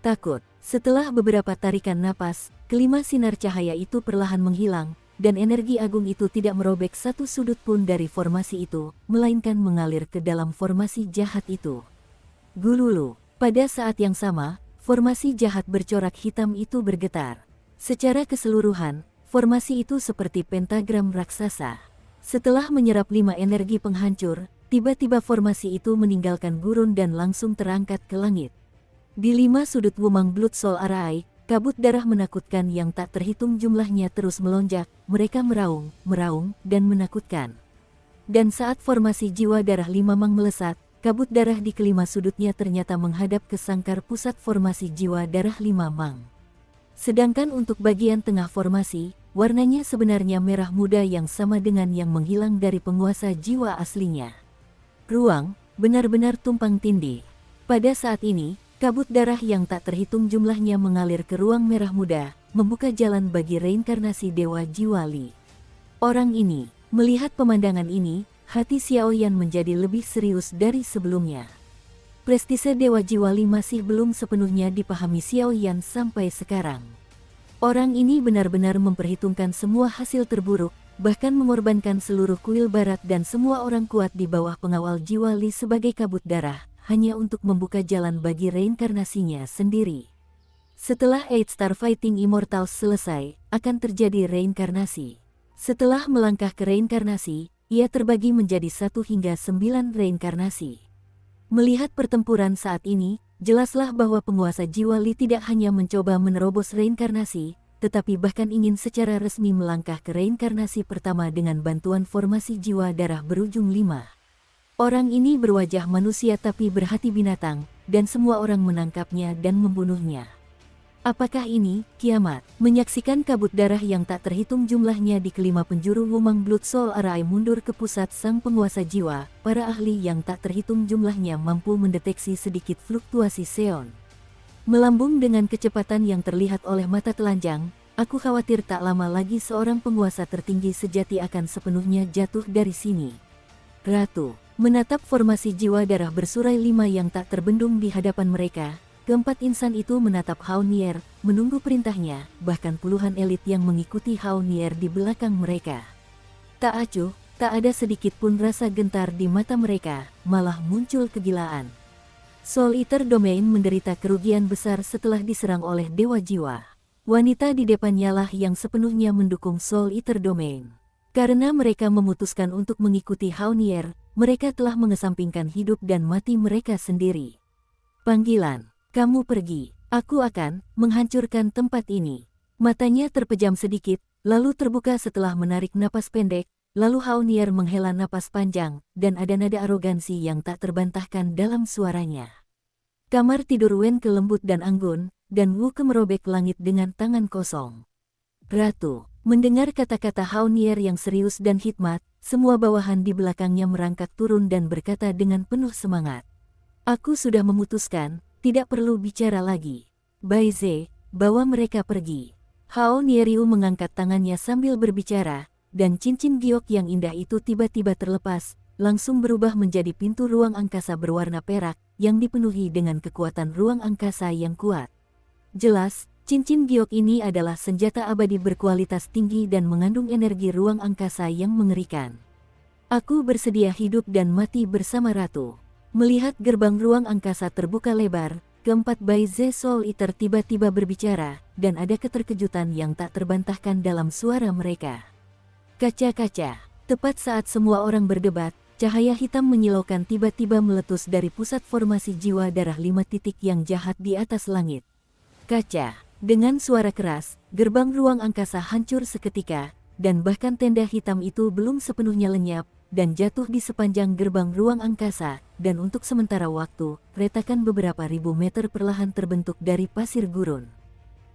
Takut, setelah beberapa tarikan napas, kelima sinar cahaya itu perlahan menghilang, dan energi agung itu tidak merobek satu sudut pun dari formasi itu, melainkan mengalir ke dalam formasi jahat itu. Gululu, pada saat yang sama, formasi jahat bercorak hitam itu bergetar. Secara keseluruhan, formasi itu seperti pentagram raksasa. Setelah menyerap 5 energi penghancur, tiba-tiba formasi itu meninggalkan gurun dan langsung terangkat ke langit. Di 5 sudut Wumang Blood Soul Arai, kabut darah menakutkan yang tak terhitung jumlahnya terus melonjak, mereka meraung, dan menakutkan. Dan saat formasi jiwa darah 5 Mang melesat, kabut darah di kelima sudutnya ternyata menghadap ke sangkar pusat formasi jiwa darah 5 Mang. Sedangkan untuk bagian tengah formasi, warnanya sebenarnya merah muda yang sama dengan yang menghilang dari penguasa jiwa aslinya. Ruang, benar-benar tumpang tindih. Pada saat ini, kabut darah yang tak terhitung jumlahnya mengalir ke ruang merah muda, membuka jalan bagi reinkarnasi Dewa Jiwa Li. Orang ini, melihat pemandangan ini, hati Xiaoyan menjadi lebih serius dari sebelumnya. Prestise Dewa Jiwa Li masih belum sepenuhnya dipahami Xiaoyan sampai sekarang. Orang ini benar-benar memperhitungkan semua hasil terburuk, bahkan mengorbankan seluruh kuil barat dan semua orang kuat di bawah pengawal Jiwa Li sebagai kabut darah, hanya untuk membuka jalan bagi reinkarnasinya sendiri. Setelah 8 Star Fighting Immortals selesai, akan terjadi reinkarnasi. Setelah melangkah ke reinkarnasi, ia terbagi menjadi 1 hingga 9 reinkarnasi. Melihat pertempuran saat ini, jelaslah bahwa penguasa Jiwa Li tidak hanya mencoba menerobos reinkarnasi, tetapi bahkan ingin secara resmi melangkah ke reinkarnasi pertama dengan bantuan formasi jiwa darah berujung 5. Orang ini berwajah manusia tapi berhati binatang, dan semua orang menangkapnya dan membunuhnya. Apakah ini kiamat? Menyaksikan kabut darah yang tak terhitung jumlahnya di kelima penjuru Wumang Blood Soul Arai mundur ke pusat sang penguasa jiwa, para ahli yang tak terhitung jumlahnya mampu mendeteksi sedikit fluktuasi Seon. Melambung dengan kecepatan yang terlihat oleh mata telanjang, aku khawatir tak lama lagi seorang penguasa tertinggi sejati akan sepenuhnya jatuh dari sini. Ratu, menatap formasi jiwa darah bersurai 5 yang tak terbendung di hadapan mereka. Keempat insan itu menatap Hao Nier, menunggu perintahnya, bahkan puluhan elit yang mengikuti Hao Nier di belakang mereka. Tak acuh, tak ada sedikit pun rasa gentar di mata mereka, malah muncul kegilaan. Soul Eater Domain menderita kerugian besar setelah diserang oleh Dewa Jiwa. Wanita di depannya lah yang sepenuhnya mendukung Soul Eater Domain. Karena mereka memutuskan untuk mengikuti Hao Nier, mereka telah mengesampingkan hidup dan mati mereka sendiri. Panggilan. Kamu pergi, aku akan menghancurkan tempat ini. Matanya terpejam sedikit, lalu terbuka setelah menarik napas pendek, lalu Hao Nier menghela napas panjang, dan ada nada arogansi yang tak terbantahkan dalam suaranya. Kamar tidur Wen lembut dan anggun, dan Wu merobek langit dengan tangan kosong. Ratu, mendengar kata-kata Hao Nier yang serius dan hikmat, semua bawahan di belakangnya merangkak turun dan berkata dengan penuh semangat. Aku sudah memutuskan. Tidak perlu bicara lagi. Baize, bawa mereka pergi. Hao Nieriu mengangkat tangannya sambil berbicara, dan cincin giok yang indah itu tiba-tiba terlepas, langsung berubah menjadi pintu ruang angkasa berwarna perak, yang dipenuhi dengan kekuatan ruang angkasa yang kuat. Jelas, cincin giok ini adalah senjata abadi berkualitas tinggi dan mengandung energi ruang angkasa yang mengerikan. Aku bersedia hidup dan mati bersama Ratu. Melihat gerbang ruang angkasa terbuka lebar, keempat Baize Soul Eater tiba-tiba berbicara, dan ada keterkejutan yang tak terbantahkan dalam suara mereka. Kaca-kaca, tepat saat semua orang berdebat, cahaya hitam menyilaukan tiba-tiba meletus dari pusat formasi jiwa darah 5 titik yang jahat di atas langit. Kaca, dengan suara keras, gerbang ruang angkasa hancur seketika, dan bahkan tenda hitam itu belum sepenuhnya lenyap, dan jatuh di sepanjang gerbang ruang angkasa, dan untuk sementara waktu, retakan beberapa ribu meter perlahan terbentuk dari pasir gurun.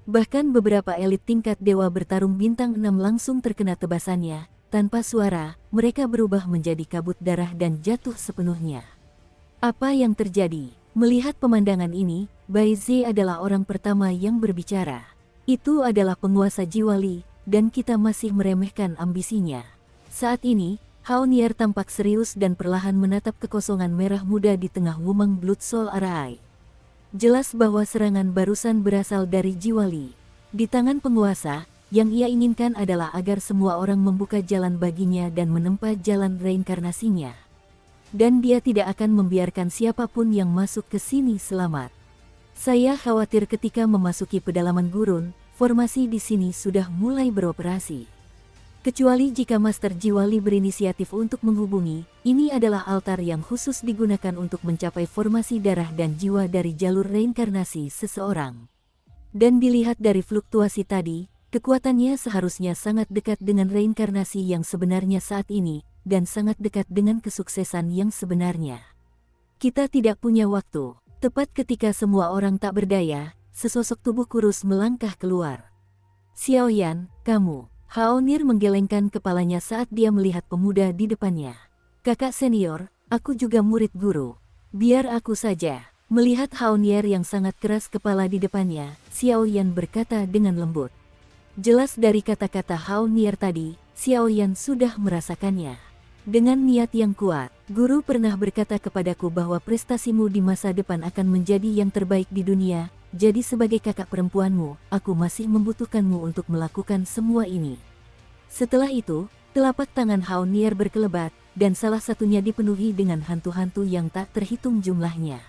Bahkan beberapa elit tingkat dewa bertarung bintang 6 langsung terkena tebasannya, tanpa suara, mereka berubah menjadi kabut darah dan jatuh sepenuhnya. Apa yang terjadi? Melihat pemandangan ini, Baize adalah orang pertama yang berbicara. Itu adalah penguasa jiwa Li, dan kita masih meremehkan ambisinya. Saat ini, Hao Nier tampak serius dan perlahan menatap kekosongan merah muda di tengah Wumang Blood Soul Arai. Jelas bahwa serangan barusan berasal dari jiwa Li. Di tangan penguasa, yang ia inginkan adalah agar semua orang membuka jalan baginya dan menempa jalan reinkarnasinya. Dan dia tidak akan membiarkan siapapun yang masuk ke sini selamat. Saya khawatir ketika memasuki pedalaman gurun, formasi di sini sudah mulai beroperasi. Kecuali jika Master Jiwa Li berinisiatif untuk menghubungi, ini adalah altar yang khusus digunakan untuk mencapai formasi darah dan jiwa dari jalur reinkarnasi seseorang. Dan dilihat dari fluktuasi tadi, kekuatannya seharusnya sangat dekat dengan reinkarnasi yang sebenarnya saat ini, dan sangat dekat dengan kesuksesan yang sebenarnya. Kita tidak punya waktu. Tepat ketika semua orang tak berdaya, sesosok tubuh kurus melangkah keluar. Xiaoyan, kamu. Hao Nier menggelengkan kepalanya saat dia melihat pemuda di depannya. Kakak senior, aku juga murid guru. Biar aku saja. Melihat Hao Nier yang sangat keras kepala di depannya, Xiaoyan berkata dengan lembut. Jelas dari kata-kata Hao Nier tadi, Xiaoyan sudah merasakannya. Dengan niat yang kuat, guru pernah berkata kepadaku bahwa prestasimu di masa depan akan menjadi yang terbaik di dunia. Jadi sebagai kakak perempuanmu, aku masih membutuhkanmu untuk melakukan semua ini. Setelah itu, telapak tangan Hao Nier berkelebat, dan salah satunya dipenuhi dengan hantu-hantu yang tak terhitung jumlahnya.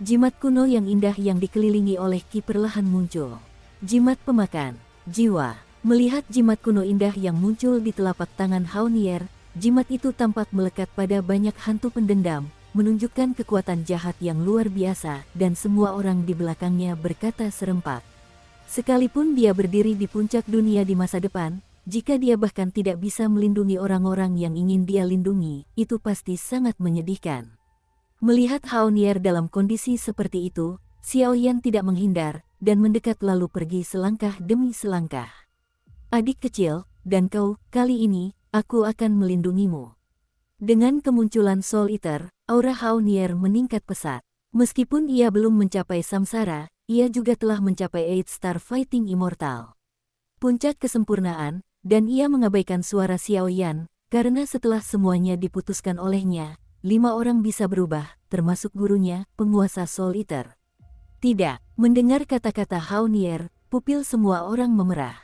Jimat kuno yang indah yang dikelilingi oleh ki perlahan muncul. Jimat pemakan jiwa. Melihat jimat kuno indah yang muncul di telapak tangan Hao Nier, jimat itu tampak melekat pada banyak hantu pendendam, menunjukkan kekuatan jahat yang luar biasa, dan semua orang di belakangnya berkata serempak. Sekalipun dia berdiri di puncak dunia di masa depan, jika dia bahkan tidak bisa melindungi orang-orang yang ingin dia lindungi, itu pasti sangat menyedihkan. Melihat Hao Nier dalam kondisi seperti itu, Xiao Yan tidak menghindar, dan mendekat lalu pergi selangkah demi selangkah. Adik kecil, dan kau, kali ini, aku akan melindungimu. Dengan kemunculan Soul Eater, aura Hao Nier meningkat pesat. Meskipun ia belum mencapai samsara, ia juga telah mencapai 8 Star Fighting Immortal. Puncak kesempurnaan, dan ia mengabaikan suara Xiao Yan, karena setelah semuanya diputuskan olehnya, 5 orang bisa berubah, termasuk gurunya, penguasa Soul Eater. Tidak, mendengar kata-kata Hao Nier, pupil semua orang memerah.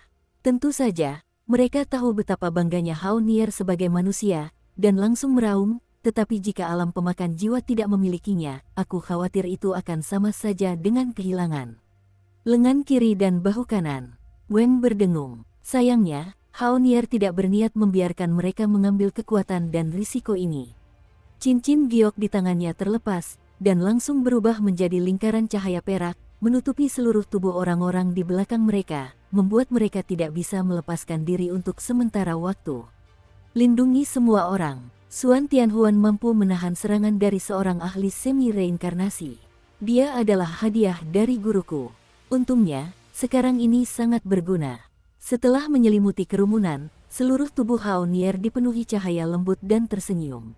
Tentu saja, mereka tahu betapa bangganya Hao Nier sebagai manusia, dan langsung meraung, tetapi jika alam pemakan jiwa tidak memilikinya, aku khawatir itu akan sama saja dengan kehilangan lengan kiri dan bahu kanan. Wang berdengung. Sayangnya, Hao Nier tidak berniat membiarkan mereka mengambil kekuatan dan risiko ini. Cincin giok di tangannya terlepas, dan langsung berubah menjadi lingkaran cahaya perak, menutupi seluruh tubuh orang-orang di belakang mereka, membuat mereka tidak bisa melepaskan diri untuk sementara waktu. Lindungi semua orang. Xuan Tianhuan mampu menahan serangan dari seorang ahli semi-reinkarnasi. Dia adalah hadiah dari guruku. Untungnya, sekarang ini sangat berguna. Setelah menyelimuti kerumunan, seluruh tubuh Hao Nier dipenuhi cahaya lembut dan tersenyum.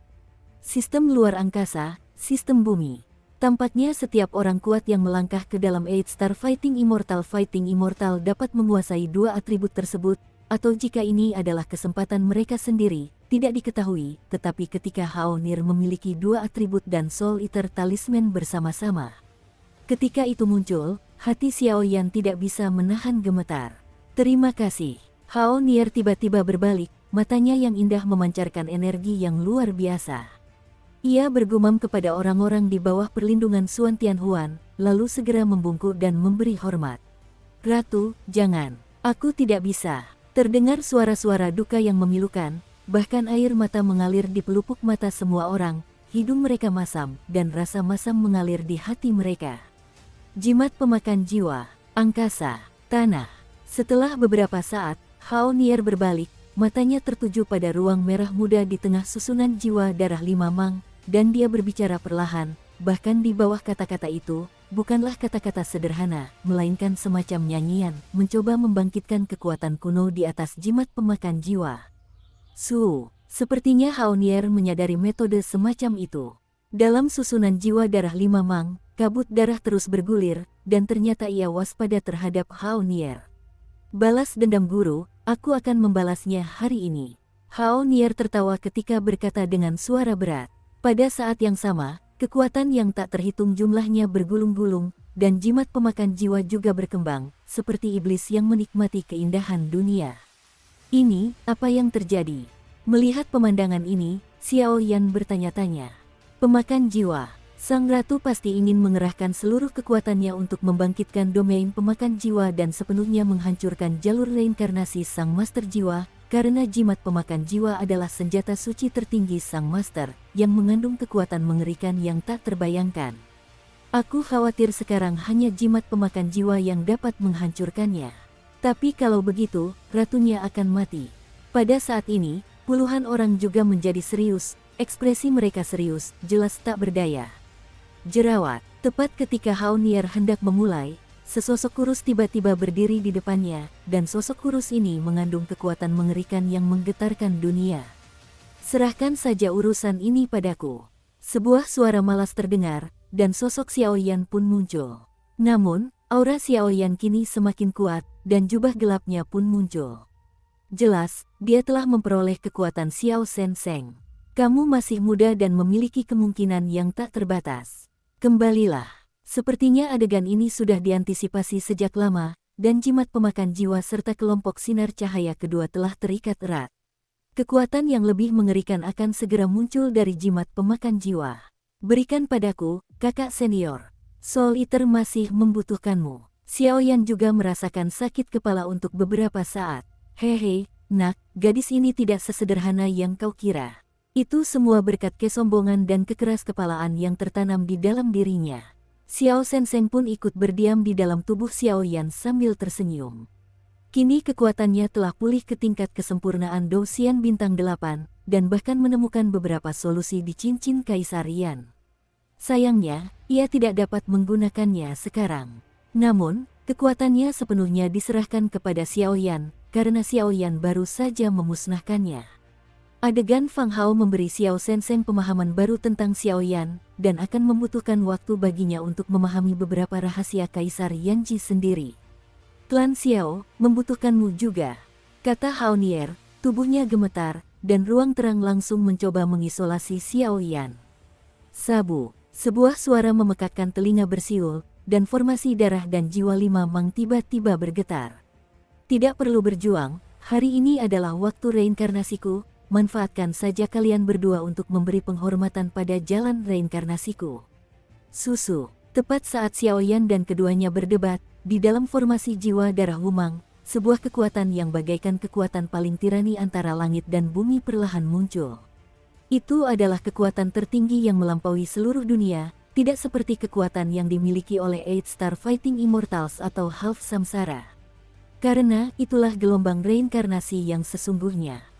Sistem luar angkasa, sistem bumi. Tampaknya setiap orang kuat yang melangkah ke dalam 8 Star Fighting Immortal dapat menguasai dua atribut tersebut, atau jika ini adalah kesempatan mereka sendiri, tidak diketahui, tetapi ketika Hao Nier memiliki dua atribut dan Soul Eater Talisman bersama-sama. Ketika itu muncul, hati Xiao Yan tidak bisa menahan gemetar. Terima kasih. Hao Nier tiba-tiba berbalik, matanya yang indah memancarkan energi yang luar biasa. Ia bergumam kepada orang-orang di bawah perlindungan Xuan Tianhuan, lalu segera membungkuk dan memberi hormat. Ratu, jangan. Aku tidak bisa. Terdengar suara-suara duka yang memilukan, bahkan air mata mengalir di pelupuk mata semua orang, hidung mereka masam, dan rasa masam mengalir di hati mereka. Jimat pemakan jiwa, angkasa, tanah. Setelah beberapa saat, Hao Nier berbalik, matanya tertuju pada ruang merah muda di tengah susunan jiwa darah 5 mang, dan dia berbicara perlahan, bahkan di bawah kata-kata itu, bukanlah kata-kata sederhana, melainkan semacam nyanyian, mencoba membangkitkan kekuatan kuno di atas jimat pemakan jiwa. Sepertinya Hao Nier menyadari metode semacam itu. Dalam susunan jiwa darah 5 mang, kabut darah terus bergulir, dan ternyata ia waspada terhadap Hao Nier. Balas dendam guru, aku akan membalasnya hari ini. Hao Nier tertawa ketika berkata dengan suara berat. Pada saat yang sama, kekuatan yang tak terhitung jumlahnya bergulung-gulung, dan jimat pemakan jiwa juga berkembang, seperti iblis yang menikmati keindahan dunia. Ini, apa yang terjadi? Melihat pemandangan ini, Xiao Yan bertanya-tanya. Pemakan jiwa, sang ratu pasti ingin mengerahkan seluruh kekuatannya untuk membangkitkan domain pemakan jiwa dan sepenuhnya menghancurkan jalur reinkarnasi sang master jiwa, karena jimat pemakan jiwa adalah senjata suci tertinggi sang master, yang mengandung kekuatan mengerikan yang tak terbayangkan. Aku khawatir sekarang hanya jimat pemakan jiwa yang dapat menghancurkannya. Tapi kalau begitu, ratunya akan mati. Pada saat ini, puluhan orang juga menjadi serius, ekspresi mereka serius, jelas tak berdaya. Jerawat, tepat ketika Hao Nier hendak memulai, sesosok kurus tiba-tiba berdiri di depannya, dan sosok kurus ini mengandung kekuatan mengerikan yang menggetarkan dunia. Serahkan saja urusan ini padaku. Sebuah suara malas terdengar, dan sosok Xiao Yan pun muncul. Namun, aura Xiao Yan kini semakin kuat, dan jubah gelapnya pun muncul. Jelas, dia telah memperoleh kekuatan Xiao Shen Sheng. Kamu masih muda dan memiliki kemungkinan yang tak terbatas. Kembalilah. Sepertinya adegan ini sudah diantisipasi sejak lama, dan jimat pemakan jiwa serta kelompok sinar cahaya kedua telah terikat erat. Kekuatan yang lebih mengerikan akan segera muncul dari jimat pemakan jiwa. Berikan padaku, kakak senior. Soul Eater masih membutuhkanmu. Xiao Yan juga merasakan sakit kepala untuk beberapa saat. Hehe, nak, gadis ini tidak sesederhana yang kau kira. Itu semua berkat kesombongan dan kekeras kepalaan yang tertanam di dalam dirinya. Xiao Senseng pun ikut berdiam di dalam tubuh Xiao Yan sambil tersenyum. Kini kekuatannya telah pulih ke tingkat kesempurnaan Douxian Bintang 8, dan bahkan menemukan beberapa solusi di cincin Kaisar Yan. Sayangnya, ia tidak dapat menggunakannya sekarang. Namun, kekuatannya sepenuhnya diserahkan kepada Xiao Yan, karena Xiao Yan baru saja memusnahkannya. Adegan Fang Hao memberi Xiao Senseng pemahaman baru tentang Xiao Yan, dan akan membutuhkan waktu baginya untuk memahami beberapa rahasia Kaisar Yanji sendiri. Klan Xiao membutuhkanmu juga, kata Hao Nier, tubuhnya gemetar, dan ruang terang langsung mencoba mengisolasi Xiao Yan. Sabu, sebuah suara memekakkan telinga bersiul, dan formasi darah dan jiwa 5 Mang tiba-tiba bergetar. Tidak perlu berjuang, hari ini adalah waktu reinkarnasiku, manfaatkan saja kalian berdua untuk memberi penghormatan pada jalan reinkarnasiku. Susu, tepat saat Xiao Yan dan keduanya berdebat, di dalam formasi jiwa darah Wumang, sebuah kekuatan yang bagaikan kekuatan paling tirani antara langit dan bumi perlahan muncul. Itu adalah kekuatan tertinggi yang melampaui seluruh dunia, tidak seperti kekuatan yang dimiliki oleh Eight Star Fighting Immortals atau Half Samsara. Karena itulah gelombang reinkarnasi yang sesungguhnya.